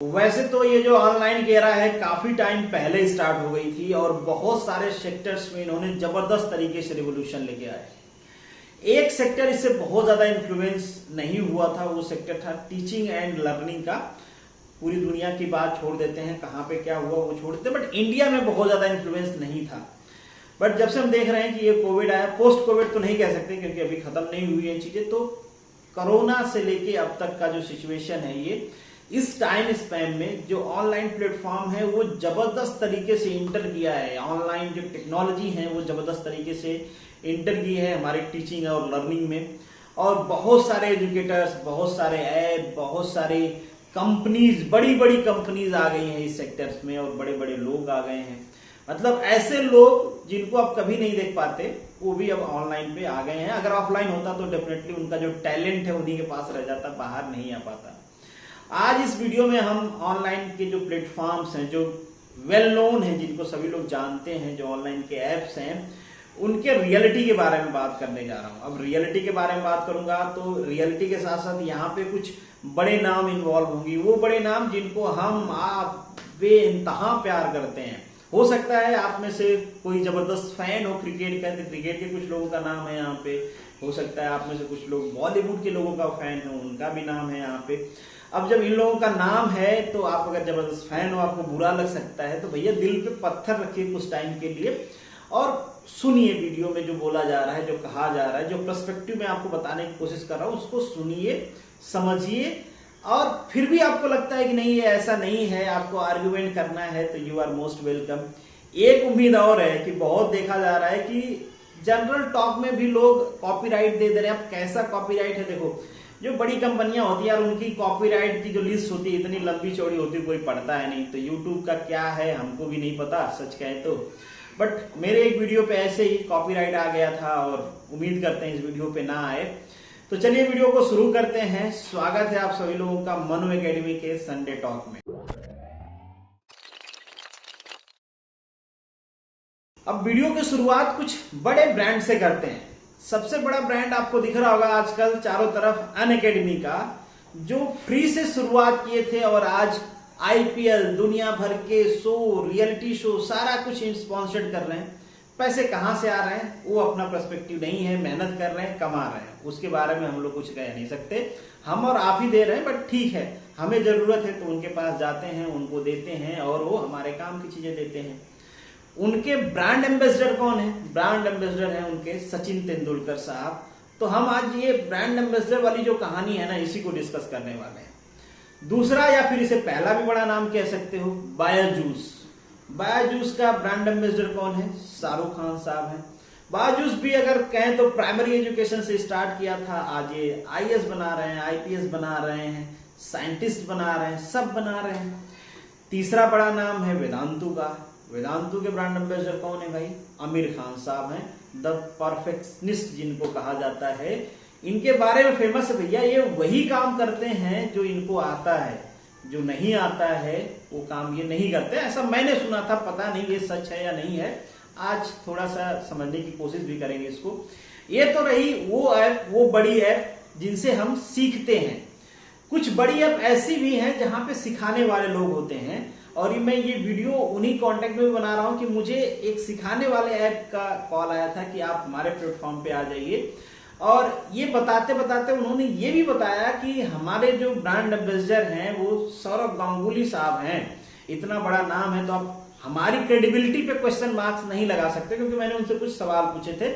वैसे तो ये जो ऑनलाइन की एरा है काफी टाइम पहले स्टार्ट हो गई थी और बहुत सारे सेक्टर्स में इन्होंने जबरदस्त तरीके से रिवोल्यूशन लेके आए। एक सेक्टर इससे बहुत ज्यादा इन्फ्लुएंस नहीं हुआ था, वो सेक्टर था टीचिंग एंड लर्निंग का। पूरी दुनिया की बात छोड़ देते हैं, कहाँ पे क्या हुआ वो छोड़ देते हैं, बट इंडिया में बहुत ज्यादा इन्फ्लुएंस नहीं था। बट जब से हम देख रहे हैं कि ये कोविड आया, पोस्ट कोविड तो नहीं कह सकते क्योंकि अभी खत्म नहीं हुई है चीजें, तो कोरोना से लेके अब तक का जो सिचुएशन है, ये इस टाइम स्पैन में जो ऑनलाइन प्लेटफॉर्म है वो जबरदस्त तरीके से इंटर किया है। ऑनलाइन जो टेक्नोलॉजी है वो जबरदस्त तरीके से इंटर की है हमारे टीचिंग और लर्निंग में। और बहुत सारे एजुकेटर्स, बहुत सारे ऐप, बहुत सारे कंपनीज, बड़ी बड़ी कंपनीज आ गई हैं इस सेक्टर्स में और बड़े बड़े लोग आ गए हैं। मतलब ऐसे लोग जिनको आप कभी नहीं देख पाते वो भी अब ऑनलाइन पे आ गए हैं। अगर ऑफलाइन होता तो डेफिनेटली उनका जो टैलेंट है उन्हीं के पास रह जाता, बाहर नहीं आ पाता। आज इस वीडियो में हम ऑनलाइन के जो प्लेटफॉर्म्स हैं, जो वेल नोन हैं, जिनको सभी लोग जानते हैं, जो ऑनलाइन के ऐप्स हैं, उनके रियलिटी के बारे में बात करने जा रहा हूं। अब रियलिटी के बारे में बात करूंगा तो रियलिटी के साथ साथ यहाँ पे कुछ बड़े नाम इन्वॉल्व होंगी। वो बड़े नाम जिनको हम आप बेइंतहा प्यार करते हैं। हो सकता है आप में से कोई जबरदस्त फैन हो क्रिकेट का, तो क्रिकेट के कुछ लोगों का नाम है यहाँ पे। हो सकता है आप में से कुछ लोग बॉलीवुड के लोगों का फैन हो, उनका भी नाम है यहाँ पे। अब जब इन लोगों का नाम है तो आप अगर जबरदस्त फैन हो, आपको बुरा लग सकता है, तो भैया दिल पे पत्थर रखिए कुछ टाइम के लिए और सुनिए वीडियो में जो बोला जा रहा है, जो कहा जा रहा है, जो पर्सपेक्टिव में आपको बताने की कोशिश कर रहा हूं, उसको सुनिए, समझिए। और फिर भी आपको लगता है कि नहीं ये ऐसा नहीं है, आपको आर्ग्यूमेंट करना है, तो यू आर मोस्ट वेलकम। एक उम्मीद और है कि बहुत देखा जा रहा है कि जनरल टॉक में भी लोग कॉपीराइट दे रहे हैं। अब कैसा कॉपीराइट है, देखो जो बड़ी कंपनियां होती है यार, उनकी कॉपीराइट की जो लिस्ट होती है इतनी लंबी चौड़ी होती है, कोई पढ़ता है नहीं। तो यूट्यूब का क्या है हमको भी नहीं पता सच कहे तो। बट मेरे एक वीडियो पे ऐसे ही कॉपीराइट आ गया था और उम्मीद करते हैं इस वीडियो पे ना आए। तो चलिए वीडियो को शुरू करते हैं। स्वागत है आप सभी लोगों का मनु एकेडमी के संडे टॉक में। अब वीडियो की शुरुआत कुछ बड़े ब्रांड से करते हैं। सबसे बड़ा ब्रांड आपको दिख रहा होगा आजकल चारों तरफ, अनअकैडमी का, जो फ्री से शुरुआत किए थे और आज आईपीएल, दुनिया भर के शो, रियलिटी शो, सारा कुछ स्पॉन्सर्ड कर रहे हैं। पैसे कहां से आ रहे हैं वो अपना पर्सपेक्टिव नहीं है, मेहनत कर रहे हैं, कमा रहे हैं, उसके बारे में हम लोग कुछ कह नहीं सकते। हम और आप ही दे रहे हैं, बट ठीक है, हमें जरूरत है तो उनके पास जाते हैं, उनको देते हैं और वो हमारे काम की चीजें देते हैं। उनके ब्रांड एम्बेसडर कौन है? ब्रांड एम्बेसडर है उनके सचिन तेंदुलकर साहब। तो हम आज ये ब्रांड एम्बेसडर वाली जो कहानी है ना, इसी को डिस्कस करने वाले हैं। दूसरा या फिर इसे पहला भी बड़ा नाम कह सकते हो, बायजूस। बायजूस का ब्रांड एम्बेसडर कौन है? शाहरुख खान साहब है। बायजूस भी अगर कहें तो प्राइमरी एजुकेशन से स्टार्ट किया था, आज ये आईएएस बना रहे हैं, आईपीएस बना रहे हैं, साइंटिस्ट बना रहे हैं, सब बना रहे हैं। तीसरा बड़ा नाम है वेदांतु का। वेदांतु के ब्रांड एम्बेसडर कौन है भाई? आमिर खान साहब हैं, द परफेक्शनिस्ट जिनको कहा जाता है। इनके बारे में फेमस है भैया, ये वही काम करते हैं जो इनको आता है, जो नहीं आता है वो काम ये नहीं करते। ऐसा मैंने सुना था, पता नहीं ये सच है या नहीं है। आज थोड़ा सा समझने की कोशिश भी करेंगे इसको। ये तो रही वो ऐप, वो बड़ी ऐप जिनसे हम सीखते हैं। कुछ बड़ी ऐप ऐसी भी हैं जहां पे सिखाने वाले लोग होते हैं। और मैं ये वीडियो उन्हीं कॉन्टेक्ट में भी बना रहा हूं कि मुझे एक सिखाने वाले ऐप का कॉल आया था कि आप हमारे प्लेटफॉर्म पे आ जाइए। और ये बताते बताते उन्होंने ये भी बताया कि हमारे जो ब्रांड एम्बेसडर हैं वो सौरभ गांगुली साहब हैं। इतना बड़ा नाम है तो आप हमारी क्रेडिबिलिटी पे क्वेश्चन मार्क्स नहीं लगा सकते, क्योंकि मैंने उनसे कुछ सवाल पूछे थे।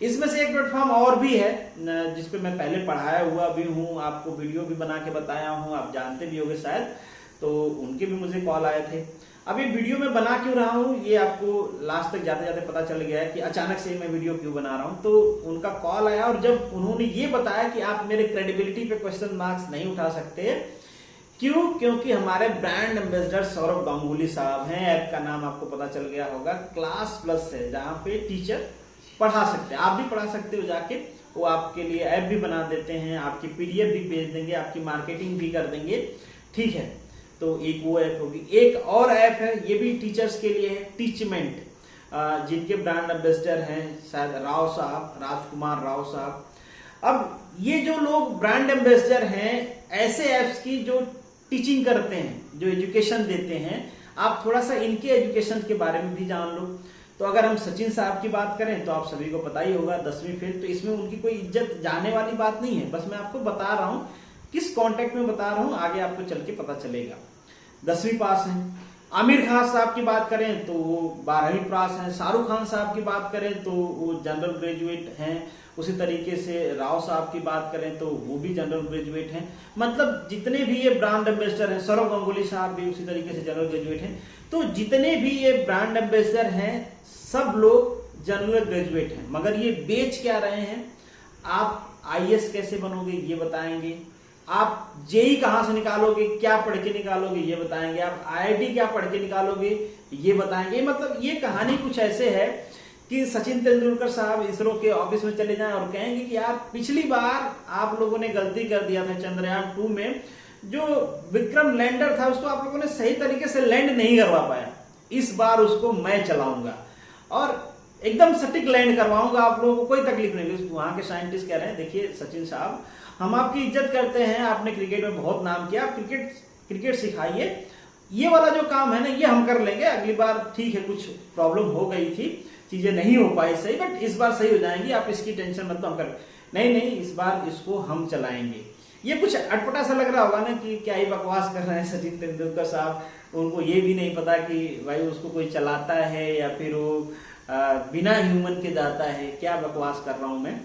इसमें से एक प्लेटफॉर्म और भी है जिसपे मैं पहले पढ़ाया हुआ भी हूँ, आपको वीडियो भी बना के बताया हूँ, आप जानते भी होंगे शायद। तो उनके भी मुझे कॉल आए थे। अभी वीडियो में बना क्यों रहा हूँ ये आपको लास्ट तक जाते जाते पता चल गया है कि अचानक से मैं वीडियो क्यों बना रहा हूँ। तो उनका कॉल आया और जब उन्होंने ये बताया कि आप मेरे क्रेडिबिलिटी पे क्वेश्चन मार्क्स नहीं उठा सकते, क्यों? क्योंकि हमारे ब्रांड एम्बेसडर सौरभ गांगुली साहब हैं। ऐप का नाम आपको पता चल गया होगा, क्लास प्लस है, जहां पे टीचर पढ़ा सकते हैं, आप भी पढ़ा सकते हो जाके। वो आपके लिए ऐप भी बना देते हैं, आपकी पीडीएफ भी भेज देंगे, आपकी मार्केटिंग भी कर देंगे, ठीक है। तो एक वो ऐप होगी। एक और ऐप है, ये भी टीचर्स के लिए है, टीचमेंट, जिनके ब्रांड एम्बेसडर हैं शायद राव साहब, राजकुमार राव साहब। अब ये जो लोग ब्रांड एम्बेसडर हैं ऐसे ऐप्स की जो टीचिंग करते हैं, जो एजुकेशन देते हैं, आप थोड़ा सा इनके एजुकेशन के बारे में भी जान लो। तो अगर हम सचिन साहब की बात करें तो आप सभी को पता ही होगा 10वीं फेल, तो इसमें उनकी कोई इज्जत जाने वाली बात नहीं है, बस मैं आपको बता रहा हूं किस कॉन्टेक्ट में बता रहा हूं, आगे आपको चल के पता चलेगा। 10वीं पास है। आमिर खान साहब की बात करें तो वो 12वीं पास हैं। शाहरुख खान साहब की बात करें तो वो जनरल ग्रेजुएट हैं। उसी तरीके से राव साहब की बात करें तो वो भी जनरल ग्रेजुएट हैं। मतलब जितने भी ये ब्रांड एम्बेसडर हैं, सौरव गांगुली साहब भी उसी तरीके से जनरल ग्रेजुएट हैं। तो जितने भी ये ब्रांड एम्बेसडर हैं सब लोग जनरल ग्रेजुएट हैं, मगर ये बेच क्या रहे हैं? आप आईएएस कैसे बनोगे ये बताएंगे, आप जेई कहां से निकालोगे, क्या पढ़ के निकालोगे ये बताएंगे, आप आईआईटी क्या पढ़ के निकालोगे ये बताएंगे। मतलब ये कहानी कुछ ऐसे है कि सचिन तेंदुलकर साहब इसरो के ऑफिस में चले जाएं और कहेंगे कि यार पिछली बार आप लोगों ने गलती कर दिया था, चंद्रयान 2 में जो विक्रम लैंडर था उसको आप लोगों ने सही तरीके से लैंड नहीं करवा पाया, इस बार उसको मैं चलाऊंगा और एकदम सटीक लैंड करवाऊंगा, आप लोगों को कोई तकलीफ नहीं। वहां के साइंटिस्ट कह रहे हैं देखिए सचिन साहब हम आपकी इज्जत करते हैं, आपने क्रिकेट में बहुत नाम किया, आप क्रिकेट सिखाइए, ये वाला जो काम है ना ये हम कर लेंगे, अगली बार ठीक है कुछ प्रॉब्लम हो गई थी, चीजें नहीं हो पाई सही, बट इस बार सही हो जाएंगी, आप इसकी टेंशन मत लो, हम कर नहीं इस बार इसको हम चलाएंगे। ये कुछ अटपटा सा लग रहा होगा ना कि क्या ही बकवास कर रहे हैं सचिन तेंदुलकर साहब, उनको ये भी नहीं पता कि भाई उसको कोई चलाता है या फिर वो बिना ह्यूमन के जाता है, क्या बकवास कर रहा हूं मैं।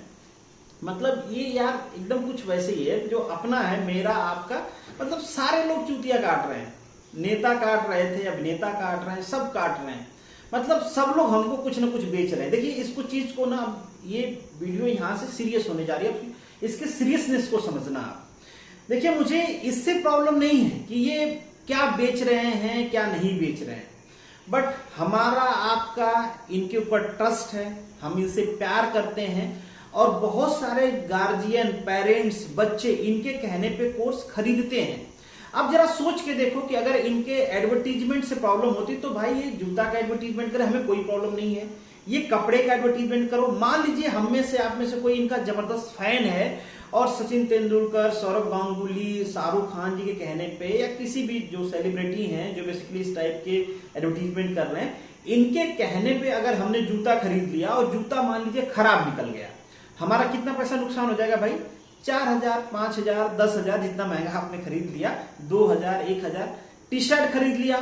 मतलब ये यार एकदम कुछ वैसे ही है जो अपना है मेरा आपका, मतलब सारे लोग चूतिया काट रहे हैं, नेता काट रहे थे, अभिनेता काट रहे हैं, सब काट रहे हैं, मतलब सब लोग हमको कुछ ना कुछ बेच रहे हैं। देखिए इसको चीज को ना, ये वीडियो यहां से सीरियस होने जा रही है, इसके सीरियसनेस को समझना आप। देखिए मुझे इससे प्रॉब्लम नहीं है कि ये क्या बेच रहे हैं क्या नहीं बेच रहे हैं, बट हमारा आपका इनके ऊपर ट्रस्ट है, हम इनसे प्यार करते हैं और बहुत सारे गार्जियन, पेरेंट्स, बच्चे इनके कहने पे कोर्स खरीदते हैं। अब जरा सोच के देखो कि अगर इनके एडवर्टीजमेंट से प्रॉब्लम होती तो भाई ये जूता का एडवर्टीजमेंट करे, हमें कोई प्रॉब्लम नहीं है, ये कपड़े का एडवर्टीजमेंट करो। मान लीजिए हम में से आप में से कोई इनका जबरदस्त फैन है और सचिन तेंदुलकर, सौरव गांगुली, शाहरुख खान जी के कहने पे या किसी भी जो सेलिब्रिटी हैं जो बेसिकली इस टाइप के एडवर्टीजमेंट कर रहे हैं, इनके कहने पे अगर हमने जूता खरीद लिया और जूता मान लीजिए खराब निकल गया, हमारा कितना पैसा नुकसान हो जाएगा भाई? 4000, 5000, 10,000, जितना महंगा आपने खरीद लिया, 2000, 1000। टी शर्ट खरीद लिया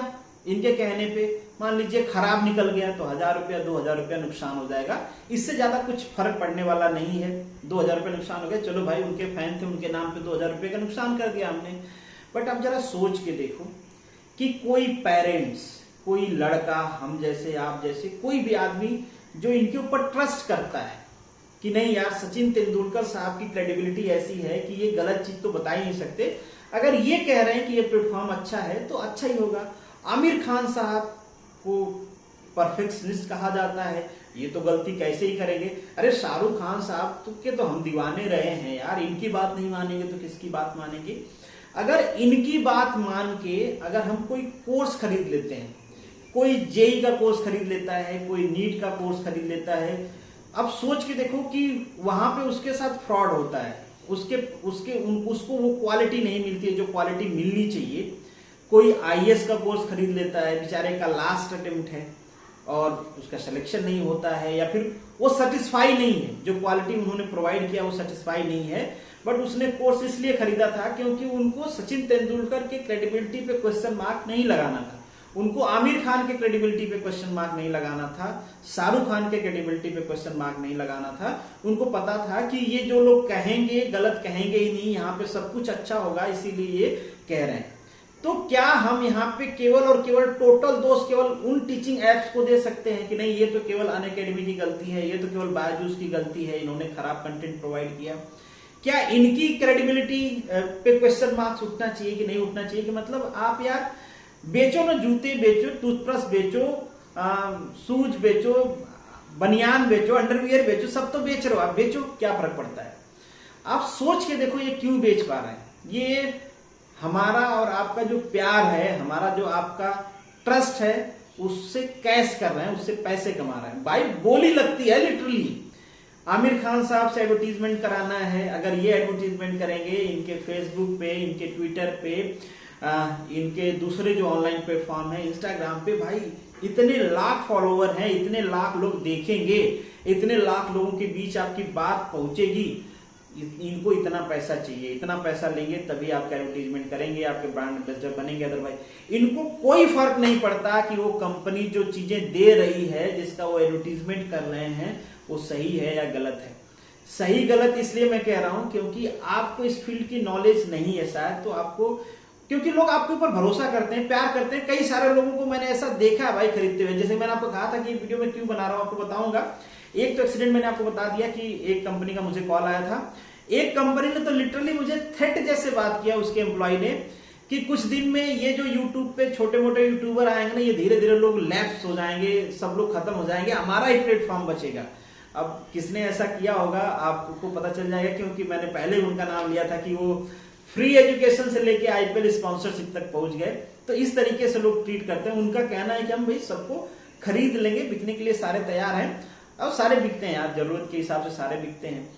इनके कहने पे, मान लीजिए खराब निकल गया तो 1000 रुपया, 2000 रुपया नुकसान हो जाएगा, इससे ज्यादा कुछ फर्क पड़ने वाला नहीं है। 2000 रुपया नुकसान हो गया, चलो भाई उनके फैन थे, उनके नाम पे 2000 रुपये का नुकसान कर दिया हमने। बट अब जरा सोच के देखो कि कोई पेरेंट्स, कोई लड़का, हम जैसे, आप जैसे, कोई भी आदमी जो इनके ऊपर ट्रस्ट करता है कि नहीं यार सचिन तेंदुलकर साहब की क्रेडिबिलिटी ऐसी है कि ये गलत चीज तो बता ही नहीं सकते, अगर ये कह रहे हैं कि ये प्लेटफॉर्म अच्छा है तो अच्छा ही होगा। आमिर खान साहब को परफेक्शनिस्ट कहा जाता है, ये तो गलती कैसे ही करेंगे? अरे शाहरुख खान साहब के तो हम दीवाने रहे हैं यार, इनकी बात नहीं मानेंगे तो किसकी बात मानेंगे? अगर इनकी बात मान के अगर हम कोई कोर्स खरीद लेते हैं, कोई जेई का कोर्स खरीद लेता है, कोई नीट का कोर्स खरीद लेता है, अब सोच के देखो कि वहां पे उसके साथ फ्रॉड होता है, उसको वो क्वालिटी नहीं मिलती है जो क्वालिटी मिलनी चाहिए। कोई आईएएस का कोर्स खरीद लेता है, बेचारे का लास्ट अटेम्प्ट है और उसका सिलेक्शन नहीं होता है, या फिर वो सेटिस्फाई नहीं है, जो क्वालिटी उन्होंने प्रोवाइड किया वो सेटिस्फाई नहीं है, बट उसने कोर्स इसलिए खरीदा था क्योंकि उनको सचिन तेंदुलकर के क्रेडिबिलिटी पे क्वेश्चन मार्क नहीं लगाना था, उनको आमिर खान के क्रेडिबिलिटी पे क्वेश्चन मार्क नहीं लगाना था, शाहरुख खान के क्रेडिबिलिटी पे क्वेश्चन मार्क नहीं लगाना था। उनको पता था कि ये जो लोग कहेंगे गलत कहेंगे ही नहीं, यहाँ पे सब कुछ अच्छा होगा, इसीलिए ये कह रहे हैं। तो क्या हम यहाँ पे केवल और केवल टोटल दोष केवल उन टीचिंग एप्स को दे सकते हैं कि नहीं ये तो केवल अनअकैडमी की गलती है, ये तो केवल बायजूस की गलती है, इन्होंने खराब कंटेंट प्रोवाइड किया? क्या इनकी क्रेडिबिलिटी पे क्वेश्चन मार्क्स उठना चाहिए कि नहीं उठना चाहिए? कि मतलब आप यार बेचो ना, जूते बेचो, टूथब्रश बेचो, शूज बेचो, बनियान बेचो, अंडरवियर बेचो, सब तो बेच रहे हो आप, बेचो, क्या फर्क पड़ता है? आप सोच के देखो ये क्यों बेच पा रहे हैं? ये हमारा और आपका जो प्यार है, हमारा जो आपका ट्रस्ट है, उससे कैश कर रहे हैं, उससे पैसे कमा रहे हैं। भाई बोली लगती है लिटरली। आमिर खान साहब से एडवर्टीजमेंट कराना है, अगर ये एडवर्टीजमेंट करेंगे इनके फेसबुक पे, इनके ट्विटर पे, इनके दूसरे जो ऑनलाइन प्लेटफॉर्म है इंस्टाग्राम पे, भाई इतने लाख फॉलोवर हैं, इतने लाख लोग देखेंगे, इतने लाख लोगों के बीच आपकी बात पहुंचेगी, इनको इतना पैसा चाहिए, इतना पैसा लेंगे तभी आपका एडवर्टीजमेंट करेंगे, आपके ब्रांड एम्बेसडर बनेंगे। अदरवाइज इनको कोई फर्क नहीं पड़ता कि वो कंपनी जो चीजें दे रही है, जिसका वो एडवर्टीजमेंट कर रहे हैं, वो सही है या गलत है। सही गलत इसलिए मैं कह रहा हूं क्योंकि आपको इस फील्ड की नॉलेज नहीं है शायद, तो आपको, क्योंकि लोग आपके ऊपर भरोसा करते हैं, प्यार करते हैं। कई सारे लोगों को मैंने ऐसा देखा है भाई खरीदते हुए। जैसे मैंने आपको कहा था कि वीडियो में क्यों बना रहा हूं, आपको बताऊंगा। एक तो एक्सीडेंट मैंने आपको बता दिया कि एक कंपनी का मुझे कॉल आया था। एक कंपनी ने तो लिटरली मुझे थ्रेट जैसे बात किया, उसके एम्प्लॉय ने, कि कुछ दिन में ये जो यूट्यूब पे छोटे मोटे यूट्यूबर आएंगे ना, ये धीरे धीरे लोग लैप्स हो जाएंगे, सब लोग खत्म हो जाएंगे, हमारा ही प्लेटफॉर्म बचेगा। अब किसने ऐसा किया होगा आपको पता चल जाएगा, क्योंकि मैंने पहले उनका नाम लिया था कि वो फ्री एजुकेशन से लेके आईपीएल स्पॉन्सरशिप तक पहुंच गए। तो इस तरीके से लोग ट्रीट करते हैं। उनका कहना है कि हम भाई सबको खरीद लेंगे, बिकने के लिए सारे तैयार हैं, और सारे बिकते हैं यार, जरूरत के हिसाब से सारे बिकते हैं।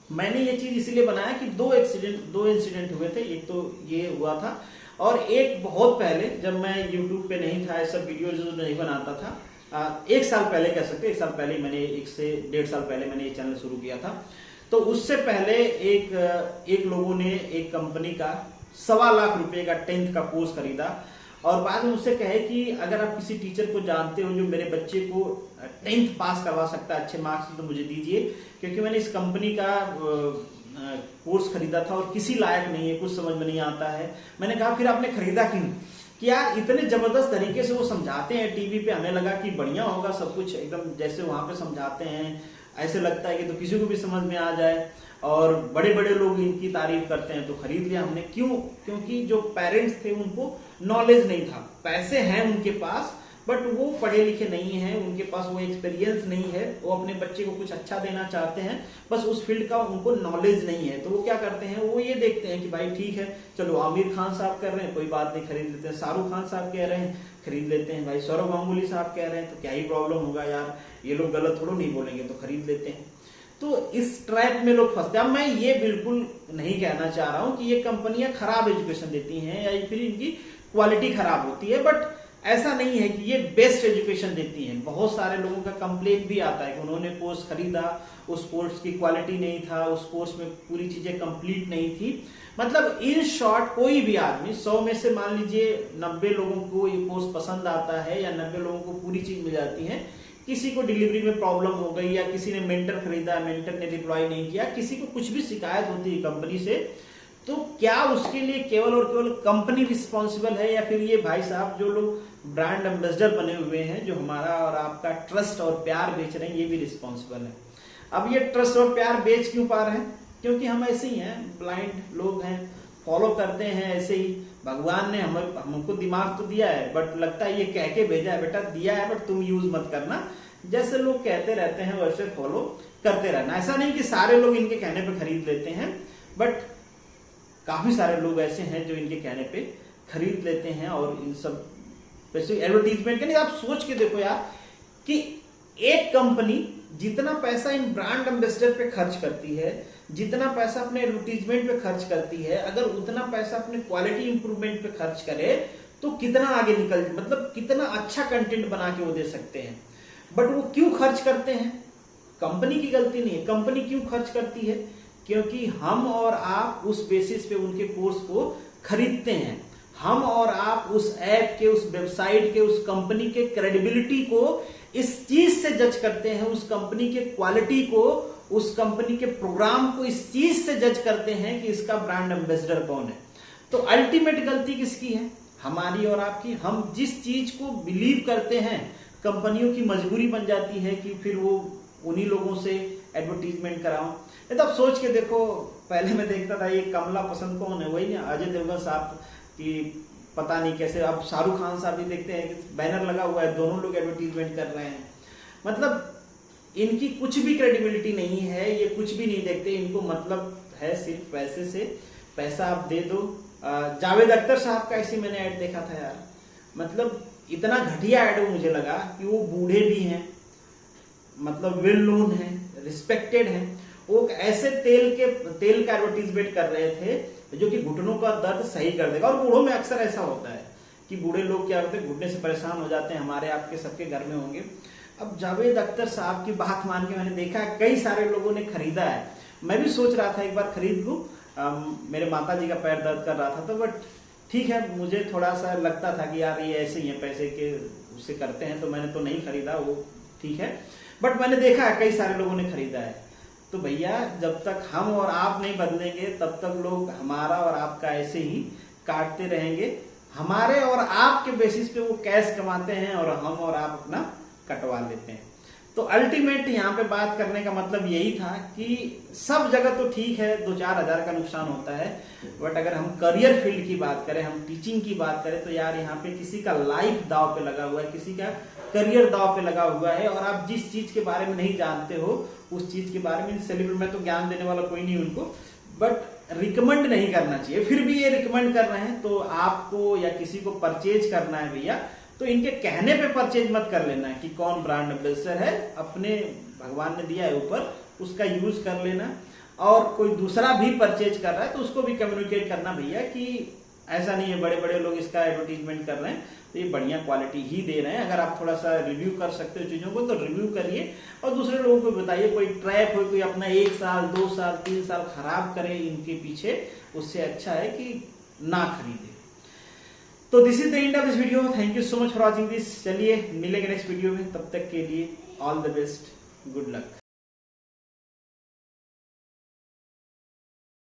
मैंने ये चीज इसीलिए बनाया कि दो इंसिडेंट हुए थे। एक तो ये हुआ था, और एक बहुत पहले जब मैं यूट्यूब पे नहीं था, ऐसा वीडियो जो नहीं बनाता था, 1 साल पहले कह सकते, 1 साल पहले मैंने, 1 से 1.5 साल पहले मैंने ये चैनल शुरू किया था। तो उससे पहले एक लोगों ने एक कंपनी का 1.25 लाख रुपए का 10th का कोर्स खरीदा, और बाद में उससे कहे कि अगर आप किसी टीचर को जानते हो जो मेरे बच्चे को 10th पास करवा सकता है अच्छे मार्क्स से, तो मुझे दीजिए, क्योंकि मैंने इस कंपनी का कोर्स खरीदा था और किसी लायक नहीं है, कुछ समझ में नहीं आता है। मैंने कहा फिर आपने खरीदा क्यों? कि यार इतने जबरदस्त तरीके से वो समझाते हैं टीवी पे, हमें लगा कि बढ़िया होगा सब कुछ, एकदम जैसे वहां पे समझाते हैं ऐसे लगता है कि तो किसी को भी समझ में आ जाए, और बड़े बड़े लोग इनकी तारीफ करते हैं, तो खरीद लिया हमने। क्यों? क्योंकि जो पेरेंट्स थे उनको नॉलेज नहीं था, पैसे हैं उनके पास, बट वो पढ़े लिखे नहीं है, उनके पास वो एक्सपीरियंस नहीं है, वो अपने बच्चे को कुछ अच्छा देना चाहते हैं, बस उस फील्ड का उनको नॉलेज नहीं है। तो वो क्या करते हैं, वो ये देखते हैं कि भाई ठीक है, चलो आमिर खान साहब कर रहे हैं, कोई बात नहीं, खरीद लेते हैं। शाहरुख खान साहब कह रहे हैं, खरीद लेते हैं। भाई सौरव गांगुली साहब कह रहे हैं, तो क्या ही प्रॉब्लम होगा यार, ये लोग गलत थोड़ा नहीं बोलेंगे, तो खरीद लेते हैं। तो इस ट्रैप में लोग फंसते हैं। अब मैं ये बिल्कुल नहीं कहना चाह रहा हूं कि ये कंपनियां खराब एजुकेशन देती हैं या फिर इनकी क्वालिटी खराब होती है, बट ऐसा नहीं है कि ये बेस्ट एजुकेशन देती हैं। बहुत सारे लोगों का कंप्लेंट भी आता है कि उन्होंने कोर्स खरीदा, उस कोर्स की क्वालिटी नहीं था, उस कोर्स में पूरी चीजें कंप्लीट नहीं थी। मतलब इन शॉर्ट कोई भी आदमी 100 में से मान लीजिए 90 लोगों को ये कोर्स पसंद आता है या 90 लोगों को पूरी चीज मिल जाती है। किसी को डिलीवरी में प्रॉब्लम हो गई, या किसी ने मेंटर खरीदा, मेंटर ने रिप्लाई नहीं किया, किसी को कुछ भी शिकायत होती है कंपनी से, तो क्या उसके लिए केवल और केवल कंपनी रिस्पॉन्सिबल है, या फिर ये भाई साहब जो लोग ब्रांड एम्बेसडर बने हुए हैं, जो हमारा और आपका ट्रस्ट और प्यार बेच रहे हैं, ये भी रिस्पॉन्सिबल है? अब ये ट्रस्ट और प्यार बेच क्यों पा रहे हैं? क्योंकि हम ऐसे ही हैं, ब्लाइंड लोग हैं, फॉलो करते हैं ऐसे ही। भगवान ने हमको दिमाग तो दिया है, बट लगता है ये कह के भेजा है, बेटा दिया है बट तुम यूज मत करना, जैसे लोग कहते रहते हैं वैसे फॉलो करते रहना। ऐसा नहीं कि सारे लोग इनके कहने पे खरीद लेते हैं, बट काफी सारे लोग ऐसे हैं जो इनके कहने पे खरीद लेते हैं। और इन सब वैसे एडवर्टीजमेंट के नहीं, आप सोच के देखो यार कि एक कंपनी जितना पैसा इन ब्रांड एम्बेसडर पे खर्च करती है, जितना पैसा अपने एडवर्टीजमेंट पे खर्च करती है, अगर उतना पैसा अपने क्वालिटी इंप्रूवमेंट पे खर्च करे तो कितना आगे निकल, मतलब कितना अच्छा कंटेंट बना के वो दे सकते हैं। बट वो क्यों खर्च करते हैं? कंपनी की गलती नहीं है। कंपनी क्यों खर्च करती है? क्योंकि हम और आप उस बेसिस पे उनके कोर्स को खरीदते हैं। हम और आप उस ऐप के, उस वेबसाइट के, उस कंपनी के क्रेडिबिलिटी को इस चीज से जज करते हैं, उस कंपनी के क्वालिटी को, उस कंपनी के प्रोग्राम को इस चीज से जज करते हैं कि इसका ब्रांड एम्बेसडर कौन है। तो अल्टीमेट गलती किसकी है? हमारी और आपकी। हम जिस चीज को बिलीव करते हैं, कंपनियों की मजबूरी बन जाती है कि फिर वो उन्हीं लोगों से एडवर्टीजमेंट कराओ। नहीं तो आप सोच के देखो, पहले मैं देखता था ये कमला पसंद कौन है, वही ना अजय देवगन साहब की, पता नहीं कैसे। अब शाहरुख खान साहब भी देखते हैं कि बैनर लगा हुआ है, दोनों लोग एडवर्टीजमेंट कर रहे हैं। मतलब इनकी कुछ भी क्रेडिबिलिटी नहीं है, ये कुछ भी नहीं देखते, इनको मतलब है सिर्फ पैसे से। पैसा आप दे दो। जावेद अख्तर साहब का ऐसी मैंने ऐड देखा था यार, मतलब इतना घटिया ऐड मुझे लगा कि वो बूढ़े भी हैं, मतलब वेल नोन है, रिस्पेक्टेड हैं, वो ऐसे तेल का एडवर्टीजमेंट कर रहे थे जो कि घुटनों का दर्द सही कर देगा। और बूढ़ों में अक्सर ऐसा होता है कि बूढ़े लोग क्या होते हैं, घुटने से परेशान हो जाते हैं, हमारे आपके सबके घर में होंगे। अब जावेद अख्तर साहब की बात मान के मैंने देखा कई सारे लोगों ने खरीदा है। मैं भी सोच रहा था एक बार खरीद लूं, मेरे माता जी का पैर दर्द कर रहा था, तो बट ठीक है, मुझे थोड़ा सा लगता था कि यार ये ऐसे ही है, पैसे के उससे करते हैं, तो मैंने तो नहीं खरीदा, वो ठीक है। बट मैंने देखा है कई सारे लोगों ने खरीदा है। तो भैया जब तक हम और आप नहीं बदलेंगे तब तक लोग हमारा और आपका ऐसे ही काटते रहेंगे। हमारे और आपके बेसिस पे वो कैश कमाते हैं और हम और आप अपना कटवा लेते हैं। तो अल्टीमेट यहाँ पे बात करने का मतलब यही था कि सब जगह तो ठीक है 2-4 हजार का नुकसान होता है, बट अगर हम करियर फील्ड की बात करें, हम टीचिंग की बात करें, तो यार यहाँ पे किसी का लाइफ दाव पे लगा हुआ है, किसी का करियर दाव पे लगा हुआ है। और आप जिस चीज के बारे में नहीं जानते हो उस चीज के बारे में सेलिब्रेट, मैं तो ज्ञान देने वाला कोई नहीं उनको, बट रिकमेंड नहीं करना चाहिए। फिर भी ये रिकमेंड कर रहे हैं, तो आपको या किसी को परचेज करना है भैया, तो इनके कहने पे परचेज मत कर लेना है कि कौन ब्रांड एम्बेसडर है, अपने भगवान ने दिया है ऊपर उसका यूज कर लेना। और कोई दूसरा भी परचेज कर रहा है तो उसको भी कम्युनिकेट करना भैया कि ऐसा नहीं है बड़े बड़े लोग इसका एडवर्टीजमेंट कर रहे हैं, तो ये बढ़िया क्वालिटी ही दे रहे हैं। अगर आप थोड़ा सा रिव्यू कर सकते हो चीजों को तो रिव्यू करिए और दूसरे लोगों को बताइए। कोई ट्रैप हो, कोई अपना 1 साल 2 साल 3 साल खराब करे इनके पीछे, उससे अच्छा है कि ना खरीदे। तो this is the end of this video. Thank you so much for watching this. चलिए मिलेंगे नेक्स्ट वीडियो में, तब तक के लिए all the best, good luck.